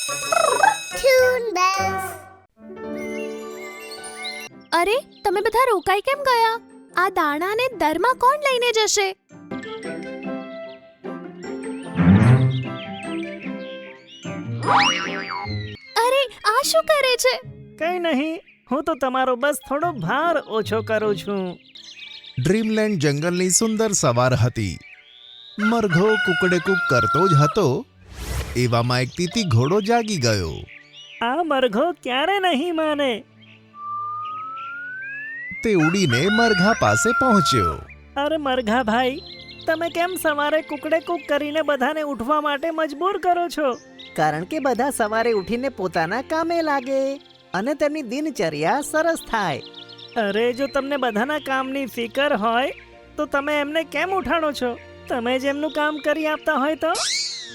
Toon Bells. અરે, તમે બધા રોકાઈ કેમ ગયા? આ દાણાને દરમાં કોણ લઈને જશે? અરે, આ શું કરે છે? કઈ નહીં, હું તો તમારો બસ થોડો ભાર ઓછો કરું છું. ડ્રીમલેન્ડ જંગલની સુંદર સવાર હતી. મરઘો કુકડેકુક કરતો જ હતો. એવામાં એક તીતી ઘોડો જાગી ગયો. આ મરઘો ક્યારે નહીં માને. તે ઉડીને મરઘા પાસે પહોંચ્યો. અરે મરઘા ભાઈ, તમે કેમ સવારે કુકડેકુક કરીને બધાને ઉઠવા માટે મજબૂર કરો છો? કારણ કે બધા સવારે ઉઠીને પોતાના કામે લાગે અને તેમની દિનચર્યા સરસ થાય. અરે જો તમને બધાના કામની ફિકર હોય તો તમે એમને કેમ ઉઠાડો છો? તમે જ એમનું કામ કરી આપતા હોય તો.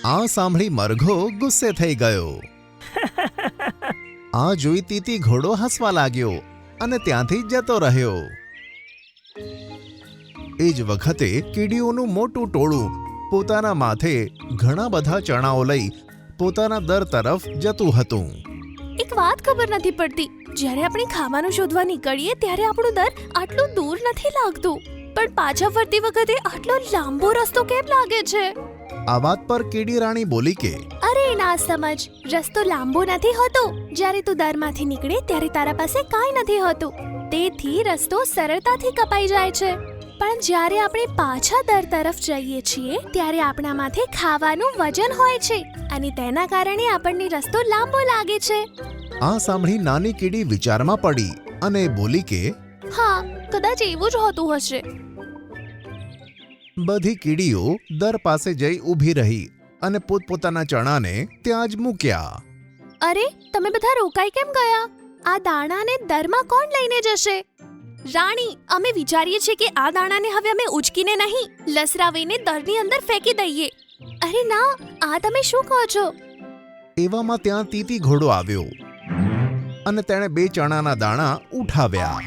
આ સાંભળી મરઘો ગુસ્સે થઈ ગયો. આ જોઈ તીતી ઘોડો હસવા લાગ્યો અને ત્યાંથી જતો રહ્યો. એ જ વખતે કીડીઓનું મોટું ટોળું પોતાના માથે ઘણા બધા ચણાઓ લઈ પોતાના દર તરફ જતું હતું. એક વાત ખબર નથી પડતી. જ્યારે આપણે ખાવાનું શોધવા નીકળીએ ત્યારે આપણું દર આટલું દૂર નથી લાગતું, પણ પાછા ફરતી વખતે આટલો લાંબો રસ્તો કેમ લાગે છે? આ વાત પર કીડી રાણી બોલી કે અરે ના સમજ, રસ્તો લાંબો નથી હોતો. જ્યારે તું દરમાંથી નીકળે ત્યારે તારા પાસે કાંઈ નથી હોતું, તેથી રસ્તો સરળતાથી કપાઈ જાય છે. પણ જ્યારે આપણે પાછા દર તરફ જઈએ છીએ ત્યારે આપણા માથે ખાવાનું વજન હોય છે અને તેના કારણે આપણને રસ્તો લાંબો લાગે છે. આ સાંભળી નાની કીડી વિચારમાં પડી અને બોલી કે હા, કદાચ એવું જ હોતું હશે. બધી કીડીઓ દર પાસે જઈ ઊભી રહી અને પોતપોતાના ચણાને ત્યાં જ મૂક્યા. અરે, તમે બધા રોકાઈ કેમ ગયા? આ દાણાને દરમાં કોણ લઈને જશે? રાણી, અમે વિચારીએ છીએ કે આ દાણાને હવે અમે ઉચકીને નહીં, લસરાવીને દરની અંદર ફેંકી દઈએ. અરે ના, આ તમે શું કહો છો? એવામાં ત્યાં તીતી ઘોડો આવ્યો અને તેણે 2 ચણાના દાણા ઉઠાવ્યા.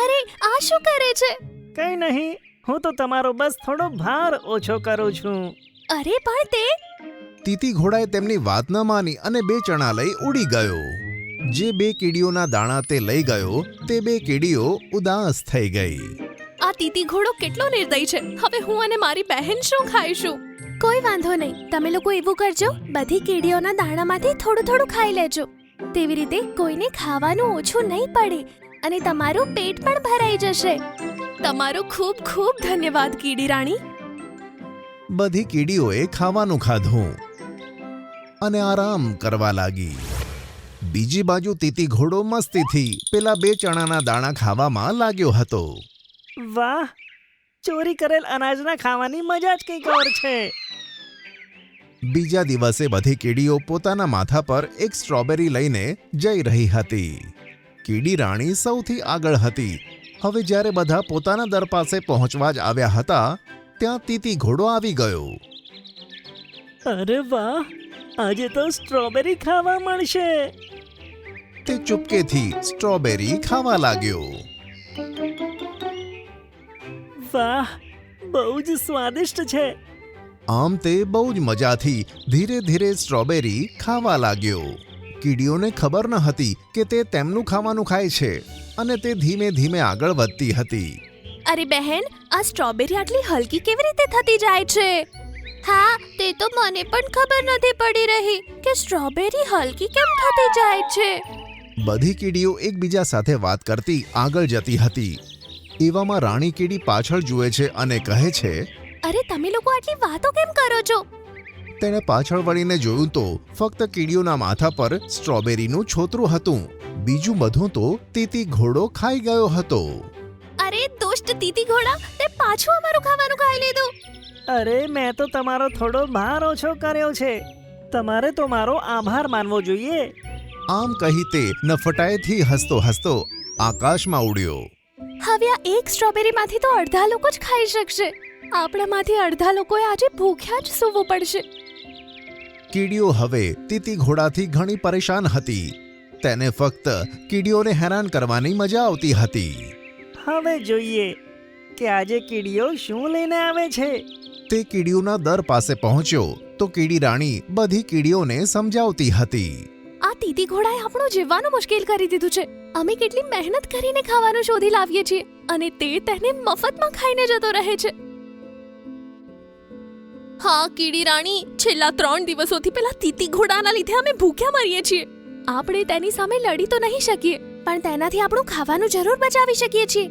અરે, આ શું કરે છે? કઈ નહીં, હું તો તમારો બસ થોડો ભાર ઓછો કરું છું. અરે પણ તે તીતી ઘોડાએ તેમની વાત ન માની અને 2 ચણા લઈ ઉડી ગયો. જે 2 કીડીઓના દાણા તે લઈ ગયો તે 2 કીડીઓ ઉદાસ થઈ ગઈ. આ તીતી ઘોડો કેટલો નિર્દયી છે. હવે હું અને મારી બહેન શું ખાઈશું? કોઈ વાંધો નહીં, તમે લોકો એવું કરજો, બધી કીડીઓના દાણામાંથી થોડું થોડું ખાઈ લેજો. તેવી રીતે કોઈને ખાવાનું ઓછું નહીં પડે અને તમારું પેટ પણ ભરાઈ જશે. તમારો ખૂબ ખૂબ ધન્યવાદ કીડી રાણી. બધી કીડીઓએ ખાવાનું ખાધું અને આરામ કરવા લાગી. બીજી બાજુ તીતી ઘોડો મસ્તીથી પેલા 2 ચણાના દાણા ખાવામાં લાગ્યો હતો. વાહ, ચોરી કરેલ અનાજના ખાવાની મજા જ કંઈક ઓર છે. બીજા દિવસે બધી કીડીઓ પોતાના માથા પર એક સ્ટ્રોબેરી લઈને જઈ રહી હતી. કીડી રાણી સૌથી આગળ હતી. હવે જ્યારે બધા પોતાના દર પાસે પહોંચવા જ આવ્યા હતા ત્યાં તીતી ઘોડો આવી ગયો. અરે વાહ, આજે તો સ્ટ્રોબેરી ખાવા મળશે. તે ચૂપકેથી સ્ટ્રોબેરી ખાવા લાગ્યો. વાહ, બહુ જ સ્વાદિષ્ટ છે. આમ તે બહુ જ મજાથી ધીરે ધીરે સ્ટ્રોબેરી ખાવા લાગ્યો. કીડીઓને ખબર ન હતી કે તે તેમનું ખાવાનું ખાય છે અને તે ધીમે ધીમે આગળ વધતી હતી. અરે બહેન, આ સ્ટ્રોબેરી આટલી હલકી કેવી રીતે થતી જાય છે? હા, તે તો મને પણ ખબર નથી પડી રહી કે સ્ટ્રોબેરી હલકી કેમ થતી જાય છે. બધી કીડીઓ એકબીજા સાથે વાત કરતી આગળ જતી હતી. એવામાં રાણી કીડી પાછળ જુએ છે અને કહે છે, અરે તમે લોકો આટલી વાતો કેમ કરો છો? તેણે પાછળ વળીને જોયું તો ફક્ત કીડીઓના માથા પર સ્ટ્રોબેરીનું છોતરું હતું. બીજું બધું તો તીતી ઘોડો ખાઈ ગયો હતો. અરે દુષ્ટ તીતી ઘોડા, તે પાછું અમારું ખાવાનું ખાઈ લીધું. અરે મેં તો તમારો થોડો ભાર ઓછો કર્યો છે. તમારે તો મારો આભાર માનવો જોઈએ. આમ કહી તે નફટાઈથી હસતો હસતો આકાશમાં ઉડ્યો. હવે આ એક સ્ટ્રોબેરીમાંથી તો અડધા લોકો જ ખાઈ શકશે. આપણામાંથી અડધા લોકોએ આજે ભૂખ્યા જ સૂવું પડશે. કીડીઓ હવે તીતી ઘોડાથી ઘણી પરેશાન હતી. તેને ફક્ત કીડીઓને હેરાન કરવાની મજા આવતી હતી. હવે જોઈએ કે આજે કીડીઓ શું લઈને આવે છે. તે કીડીઓના દર પાસે પહોંચ્યો તો કીડી રાણી બધી કીડીઓને સમજાવતી હતી. આ તીતી ઘોડાએ આપણું જીવવાનું મુશ્કેલ કરી દીધું છે. અમે કેટલી મહેનત કરીને ખાવાનું શોધી લાવીએ છીએ અને તે તેને મફતમાં ખાઈને જતો રહે છે. હા કીડી રાણી, છેલ્લા 3 દિવસોથી પેલા તીતી ઘોડાના લીધે અમે ભૂખ્યા મરીએ છીએ. આપણે તેની સામે લડી તો નહીં શકીએ, પણ તેનાથી આપણું ખાવાનું જરૂર બચાવી શકીએ છીએ.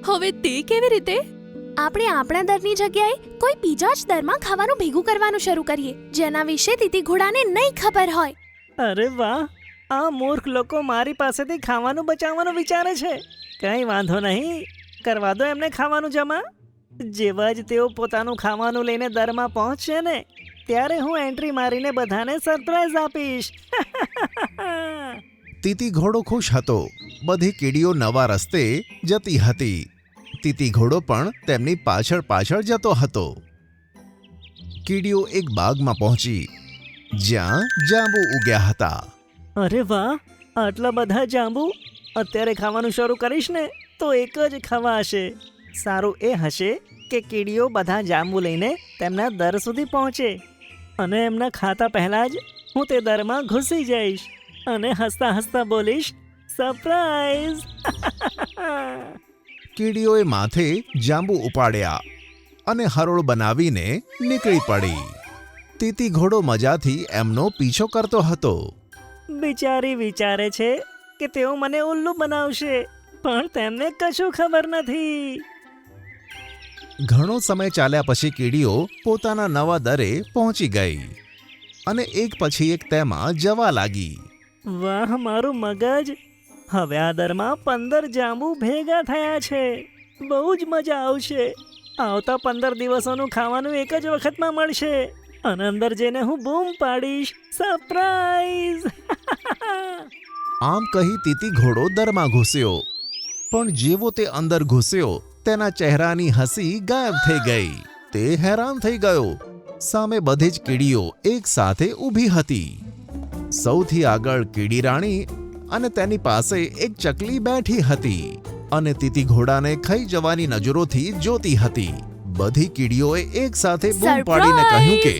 હવે તે કેવી રીતે? આપણે આપણા દરની જગ્યાએ કોઈ બીજા જ દરમાં ખાવાનું ભેગું કરવાનું શરૂ કરીએ, જેના વિશે તીતી ઘોડાને નહીં ખબર હોય. અરે વાહ, આ મૂર્ખ લોકો મારી પાસેથી ખાવાનું બચાવવાનું વિચારે છે. કંઈ વાંધો નહીં, કરવા દો એમને ખાવાનું જમા. જેવા જ તેઓ પોતાનું ખાવાનું લઈને દરમાં પહોંચશે ને, ત્યારે હું એન્ટ્રી મારીને બધાને સરપ્રાઈઝ આપીશ. તીતી ઘોડો ખુશ હતો. બધી કીડીઓ નવા રસ્તે જતી હતી. તીતી ઘોડો પણ તેમની પાછળ પાછળ જતો હતો. કીડીઓ એક બાગમાં પહોંચી, જ્યાં જાંબુ ઉગ્યા હતા. અરે વાહ, આટલા બધા જાંબુ! અત્યારે ખાવાનું શરૂ કરીશ ને તો એક જ ખવાશે. સારું એ હશે કે કીડીઓ બધા જાંબુ લઈને તેમના દર સુધી પહોંચે અને એમના ખાતા પહેલા જ હું તે દરમાં ઘૂસી જઈશ અને હસતા હસતા બોલીશ, સરપ્રાઈઝ! કીડીઓએ માથે જાંબુ ઉપાડ્યા અને હરોળ બનાવીને નીકળી પડી. તીતી ઘોડો મજાથી એમનો પીછો કરતો હતો. બિચારી વિચારે છે કે તેઓ મને ઉલ્લુ બનાવશે, પણ તેમને કશું ખબર નથી. ઘણો સમય ચાલ્યા પછી કીડીઓ પોતાના નવા દરે પહોંચી ગઈ અને એક પછી એક તેમાં જવા લાગી. વાહ મારું મગજ! હવે આ દરમાં 15 જાંબુ ભેગા થયા છે. બહુ જ મજા આવશે. આવતા 15 દિવસોનું ખાવાનું એક જ વખતમાં મળશે અને અંદર જઈને હું બૂમ પાડીશ, સરપ્રાઈઝ! આમ કહી તીતી ઘોડો દરમાં ઘૂસ્યો, પણ જેવો તે અંદર ઘૂસ્યો તેના ચહેરાની હસી ગાયબ થઈ ગઈ. તે હેરાન થઈ ગયો. સામે બધી જ કીડીઓ એક સાથે ઊભી હતી. સૌથી આગળ કીડી રાણી અને તેની પાસે એક ચકલી બેઠી હતી અને તીતી ઘોડાને ખાઈ જવાની નજરોથી જોતી હતી. બધી કીડીઓએ એક સાથે બૂમ પાડીને કહ્યું કે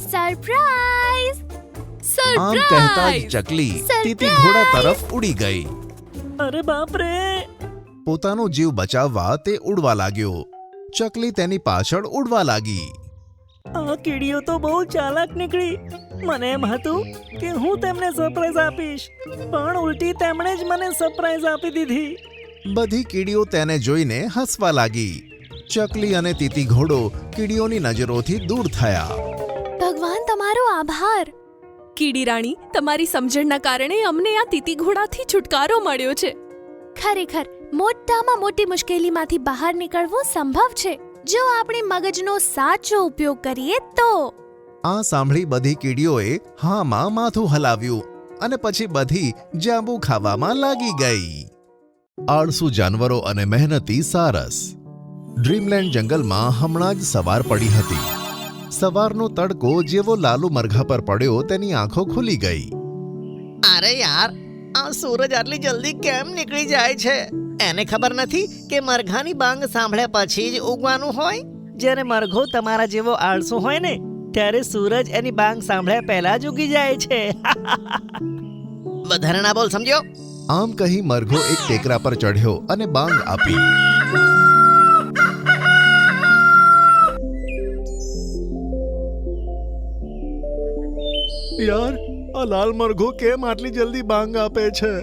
સરપ્રાઈઝ! આમ કહેતા જ ચકલી તીતી ઘોડા તરફ ઉડી ગઈ. અરે બાપ રે! પોતાનો જીવ બચાવવા તે ઉડવા લાગ્યો. ચકલી તેની પાછળ ઉડવા લાગી. આ કીડીઓ તો બહુ ચાલાક નીકળી. મને એમ હતું કે હું તેમને સરપ્રાઈઝ આપીશ, પણ ઉલટી તેમણે જ મને સરપ્રાઈઝ આપી દીધી. બધી કીડીઓ તેને જોઈને હસવા લાગી. ચકલી અને તીતી ઘોડો કીડીઓની નજરોથી દૂર થયા. ભગવાન તમારો આભાર. કીડી રાણી, તમારી સમજણના કારણે અમને આ તીતી ઘોડાથી છુટકારો મળ્યો છે. ખરેખર મોટામાં મોટી મુશ્કેલીમાંથી બહાર નીકળવું સંભવ છે, જો આપણે મગજનો સાચો ઉપયોગ કરીએ તો. આ સાંભળી બધી કીડીઓએ હામાં માથું હલાવ્યું અને પછી બધી જાંબુ ખાવામાં લાગી ગઈ. આળસુ જાનવરો અને મહેનતી સારસ. ડ્રીમલેન્ડ જંગલમાં હમણાં જ સવાર પડી હતી. સવારનો તડકો જેવો લાલુ મરઘા પર પડ્યો તેની આંખો ખુલી ગઈ. અરે યાર, આ સૂરજ આટલી જલ્દી કેમ નીકળી જાય છે? એને ખબર નથી કે મરઘાની બાંગ સાંભળ્યા પછી જ ઉગવાનું હોય? જ્યારે મરઘો તમારા જેવો આળસુ હોય ને, ત્યારે સૂરજ એની બાંગ સાંભળ્યા પહેલા જ ઉગી જાય છે. વધારે ના બોલ, સમજ્યો? આમ કહી મરઘો એક ટેકરા પર ચઢ્યો અને બાંગ આપી. યાર, આ લાલ મરઘો કેમ આટલી જલ્દી બાંગ આપે છે?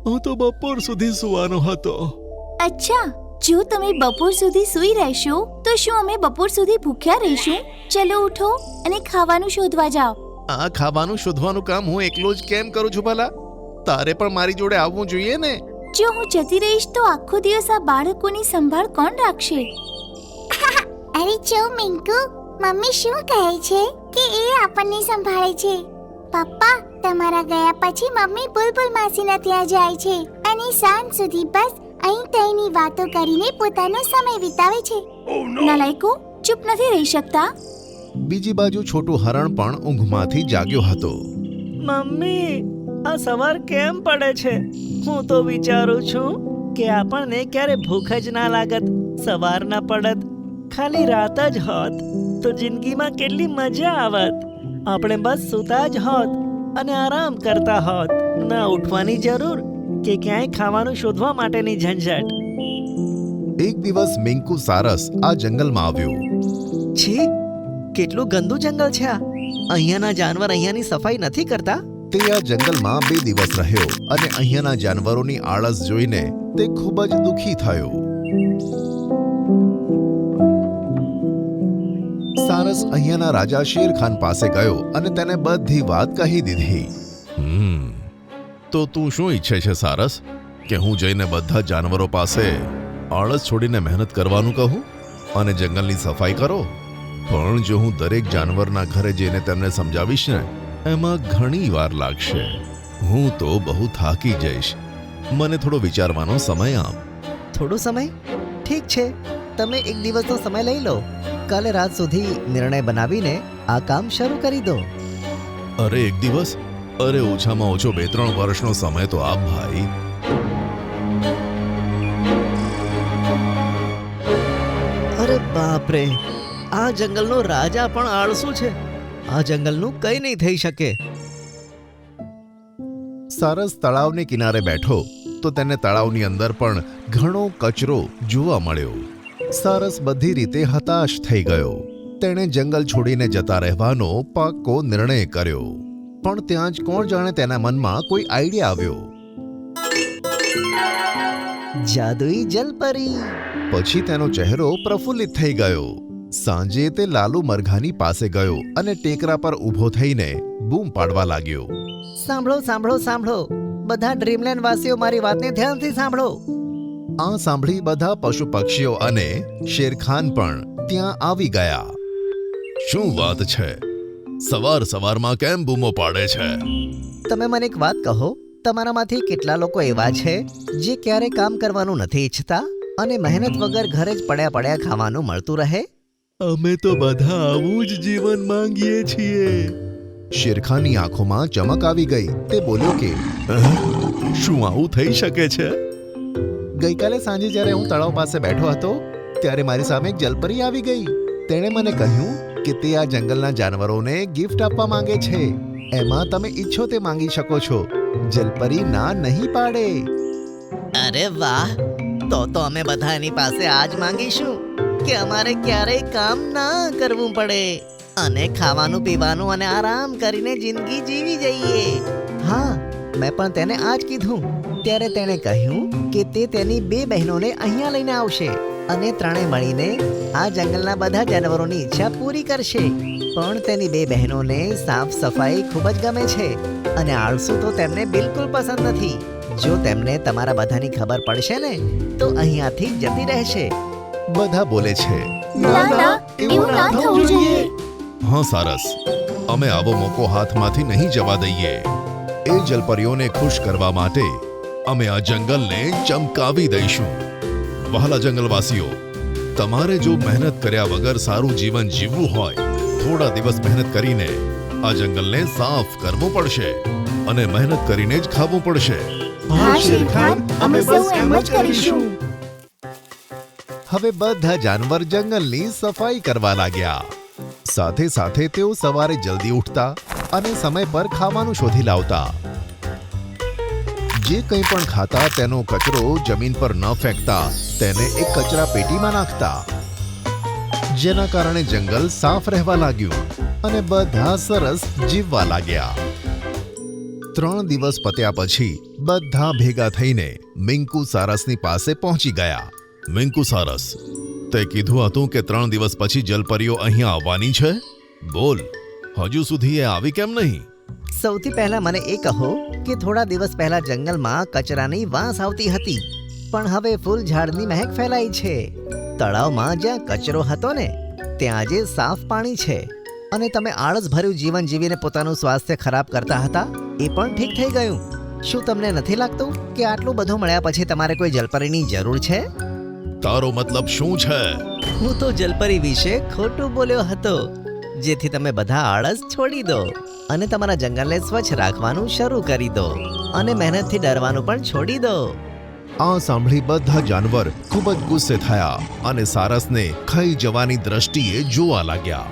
હું તો બપોર સુધી સૂવાનો હતો. અચ્છા, જો તમે બપોર સુધી સૂઈ રહેશો તો શું અમે બપોર સુધી ભૂખ્યા રહીશું? ચલો ઉઠો અને ખાવાનું શોધવા જાઓ. આ ખાવાનું શોધવાનું કામ હું એકલો જ કેમ કરું છું ભલા? તારે પણ મારી જોડે આવવું જોઈએ ને. જો હું જતી રહીશ તો આખો દિવસ આ બાળકોની સંભાળ કોણ રાખશે? અરે ચો મિંકુ, મમ્મી શું કહે છે કે એ આપણને સંભાળે છે? પપ્પા, તમારા ગયા પછી મમ્મી બુલબુલ માસીના ત્યાં જાય છે અને સાંજ સુધી બસ અહીં તઈની વાતો કરીને પોતાનો સમય વિતાવે છે. નલાયકો, ચૂપ નથી રહી શકતા? બીજી બાજુ છોટું હરણ પણ ઊંઘમાંથી જાગ્યો હતો. મમ્મી, આ સવાર કેમ પડે છે? હું તો વિચારું છું કે આપણને ક્યારે ભૂખ જ ના લાગત, સવાર ના પડત, ખાલી રાત જ હોત તો જિંદગીમાં કેટલી મજા આવત. આપણે બસ સૂતા જ હોત અને આરામ કરતા હોત. ના ઉઠવાની જરૂર કે ક્યાંય ખાવાનું શોધવા માટેની ઝંઝટ. એક દિવસ મિંકુ સારસ આ જંગલમાં આવ્યો. છી, કેટલું ગંદુ જંગલ છે આ. અહીંયાના જાનવર અહીંયાની સફાઈ નથી કરતા. તે આ જંગલમાં 2 દિવસ રહ્યો અને અહીંયાના જાનવરોની આળસ જોઈને તે ખૂબ જ દુઃખી થયો. સારસ અહીંયાના રાજા શેરખાન પાસે ગયો અને તેને બધી વાત કહી દીધી. તો તું શું ઈચ્છે છે સારસ, કે હું જઈને બધા જાનવરો પાસે આળસ છોડીને મહેનત કરવાનું કહું અને જંગલની સફાઈ કરો? પણ જો હું દરેક જાનવરના ઘરે જઈને તેમને સમજાવીશ ને, એમાં ઘણી વાર લાગશે. હું તો બહુ થાકી જઈશ. મને થોડો વિચારવાનો સમય આપ. થોડો સમય? ઠીક છે, તમે એક દિવસનો સમય લઈ લો. કાલે રાત સુધી નિર્ણય બનાવીને આ કામ શરૂ કરી દો. અરે એક દિવસ? અરે ઓછામાં ઓછો 2-3 વર્ષનો સમય તો આપ ભાઈ. અરે બાપ રે, આ જંગલનો રાજા પણ આળસુ છે. આ જંગલનું કંઈ નહીં થઈ શકે. સારસ તળાવને કિનારે બેઠો તો તેને તળાવની અંદર પણ ઘણો કચરો જોવા મળ્યો. સારસ બધી રીતે હતાશ થઈ ગયો. તેણે જંગલ છોડીને જતા રહેવાનો પાક્કો નિર્ણય કર્યો. પણ ત્યાં જ કોણ જાણે તેના મનમાં કોઈ આઈડિયા આવ્યો. જાદુઈ જલપરી. પછી તેનો ચહેરો પ્રફુલ્લિત થઈ ગયો. સાંજે તે લાલુ મરઘાની પાસે ગયો અને ટેકરા પર ઊભો થઈને બૂમ પાડવા લાગ્યો. સાંભળો સાંભળો સાંભળો, બધા ડ્રીમલેન્ડ વાસીઓ મારી વાતને ધ્યાનથી સાંભળો. આ સાંભળી બધા પશુ પક્ષીઓ અને શેરખાન પણ ત્યાં આવી ગયા. શું વાત છે? સવાર સવારમાં કેમ બૂમો પાડે છે? તમે મને એક વાત કહો, તમારામાંથી કેટલા લોકો એવા છે જે ક્યારે કામ કરવાનું નથી ઈચ્છતા અને મહેનત વગર ઘરે જ પડ્યા પડ્યા ખાવાનું મળતું રહે? અમે તો બધા આવું જ જીવન માંગીએ છીએ. શેરખાનની આંખોમાં ચમક આવી ગઈ. તે બોલ્યો કે શું આવું થઈ શકે છે? ગઈકાલે સાંજે જ્યારે હું તળાવ પાસે બેઠો હતો ત્યારે મારી સામે એક જલપરી આવી ગઈ. તેણે મને કહ્યું કે તે આ જંગલના જાનવરોને ગિફ્ટ આપવા માંગે છે. એમાં તમે ઈચ્છો તે માંગી શકો છો. જલપરી ના નહીં પાડે. અરે વાહ, તો અમે બધા એની પાસે આજ માંગીશું કે અમારે ક્યારેય કામ ના કરવું પડે અને ખાવાનું પીવાનું અને આરામ કરીને જિંદગી જીવી જઈએ. હા, મેં પણ તેને આજ કીધું. ત્યારે તેણે કહ્યું કે તે તેની 2 બહેનોને અહીંયા લઈને આવશે અને ત્રણે મળીને આ જંગલના બધા જાનવરોની ઈચ્છા પૂરી કરશે. પણ તેની 2 બહેનોને સાફ સફાઈ ખૂબ જ ગમે છે અને આળસુ તો તેમને બિલકુલ પસંદ નથી. જો તેમને તમારા બધાની ખબર પડશે ને તો અહીંયાથી જતી રહેશે. બધા બોલે છે, ના ના, એવું ના થવું જોઈએ. હા સારસ, અમે આવો મોકો હાથમાંથી નહીં જવા દઈએ. એ જલપરીઓને ખુશ કરવા માટે અમે આ જંગલને ચમકાવી દઈશું. વહાલા જંગલવાસીઓ, તમારે જો મહેનત કર્યા વગર સારું જીવન જીવવું હોય, થોડા દિવસ મહેનત કરીને આ જંગલને સાફ કરવું પડશે અને મહેનત કરીને જ ખાવું પડશે. હા શેરખાન, અમે સૌ એમ જ કરીશું. હવે બધા જાનવર જંગલની સફાઈ કરવા લાગ્યા. સાથે સાથે તેઓ સવારે જલ્દી ઉઠતા અને સમય પર ખાવાનું શોધી લાવતા. જે કંઈ પણ ખાતા તેનો કચરો જમીન પર ન ફેંકતા તેને એક કચરા પેટીમાં નાખતા. જેના કારણે જંગલ સાફ રહેવા લાગ્યું અને બધા સરસ જીવવા લાગ્યા. 3 દિવસ પત્યા પછી બધા ભેગા થઈને મિંકુ સારસની પાસે પહોંચી ગયા. મિંકુ સારસ, તે કીધું હતું કે 3 દિવસ પછી જલપરીઓ અહીંયા આવવાની છે. બોલ, હજુ સુધી એ આવી કેમ નહીં? સૌથી પહેલા મને એ કહો કે થોડા દિવસ પહેલા જંગલમાં કચરાની વાસ આવતી હતી, પણ હવે ફૂલ ઝાડની મહેક ફેલાઈ છે. તળાવમાં જ્યાં કચરો હતો ને ત્યાં આજે સાફ પાણી છે અને તમે આળસભર્યું જીવન જીવીને પોતાનું સ્વાસ્થ્ય ખરાબ કરતા હતા એ પણ ઠીક થઈ ગયું. શું તમને નથી લાગતું કે આટલું બધું મળ્યા પછી તમારે કોઈ જલપરીની જરૂર છે? તારો મતલબ શું છે? હું તો જલપરી વિશે ખોટું બોલ્યો હતો, જેથી તમે બધા આળસ છોડી દો અને તમારા જંગલને સ્વચ્છ રાખવાનું શરૂ કરી દો અને મહેનતથી ડરવાનું પણ છોડી દો. આ સાંભળી બધા જાનવર ખૂબ જ ગુસ્સે થયા અને સારસને ખાઈ જવાની દ્રષ્ટિએ જોવા લાગ્યા.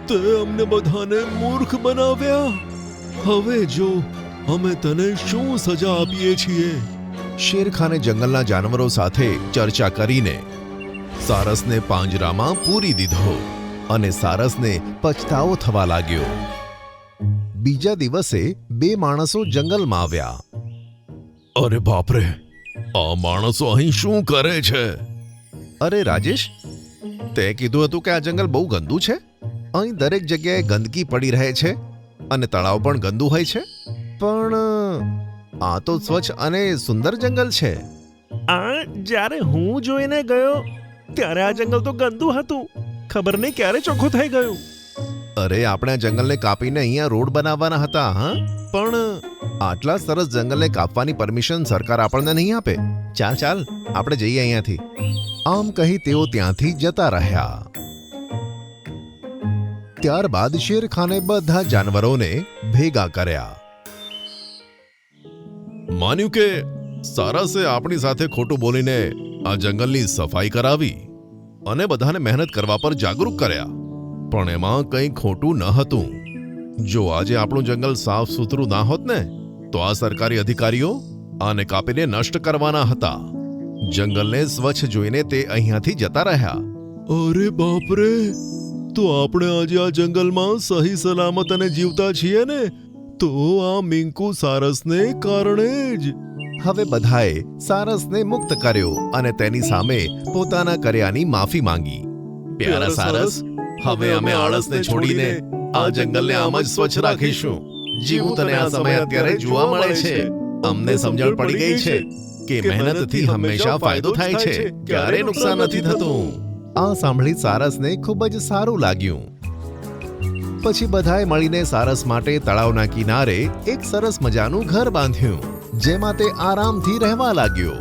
તે અમને બધાને મૂર્ખ બનાવ્યા. હવે જો અમે તને શું સજા આપીએ છીએ? શેરખાને જંગલના જાનવરો સાથે ચર્ચા કરીને સારસને પાંજરામાં પૂરી દીધો અને સારસને પછતાવો થવા લાગ્યો. બીજા દિવસે બે માણસો જંગલમાં આવ્યા. અરે બાપરે, આ માણસો અહીં શું કરે છે? અરે રાજેશ, તે કીધું હતું કે આ જંગલ બહુ ગંદુ છે. અહીં દરેક જગ્યાએ ગંદકી પડી રહે છે અને તળાવ પણ ગંદુ હોય છે. પણ આ તો સ્વચ્છ અને સુંદર જંગલ છે. આ જ્યારે હું જોઈને ગયો ત્યારે આ જંગલ તો ગંદુ હતું. ખબર નહીં ક્યારે ચોખ્ખું થઈ ગયું. અરે આપણે આ જંગલને કાપીને અહીંયા રોડ બનાવવાના હતા. હા, પણ આટલા સરસ જંગલને કાપવાની પરમિશન સરકાર આપણને નહીં આપે. ચાલ ચાલ, આપણે જઈએ અહીંયાથી. આમ કહી તેઓ ત્યાંથી જતા રહ્યા. ત્યારબાદ શેરખાને બધા જાનવરોને ભેગા કર્યા. માન્યું કે સારસે આપણી સાથે ખોટું બોલીને આ જંગલની સફાઈ કરાવી અને બધાને મહેનત કરવા પર જાગૃત કર્યા. પણ એમાં કંઈ ખોટું ન હતું. જો આજે આપણું જંગલ સાફ સુથરું ના હોત ને તો આ સરકારી અધિકારીઓ આને કાપીને નષ્ટ કરવાના હતા. જંગલને સ્વચ્છ જોઈને તે અહીંયાથી જતા રહ્યા. અરે બાપરે, તો આપણે આજે આ જંગલમાં સહી સલામત અને જીવતા છીએ ને? તો આ મિંકુ સારસને કારણે જ. હવે બધાએ સારસને મુક્ત કર્યો અને તેની સામે પોતાના કર્યાની માફી માંગી. પ્યારા સારસ, હવે અમે આળસને છોડીને આ જંગલને આમ જ સ્વચ્છ રાખીશું. જીવું તને આ સમય અત્યારે જોવા મળે છે. અમને સમજણ પડી ગઈ છે કે મહેનતથી હંમેશા ફાયદો થાય છે, ક્યારે નુકસાન નથી થતું. આ સાંભળી સારસને ખૂબ જ સારું લાગ્યું. પછી બધાએ મળીને સારસ માટે તળાવના કિનારે એક સરસ મજાનું ઘર બાંધ્યું, જેમાં તે આરામથી રહેવા લાગ્યો.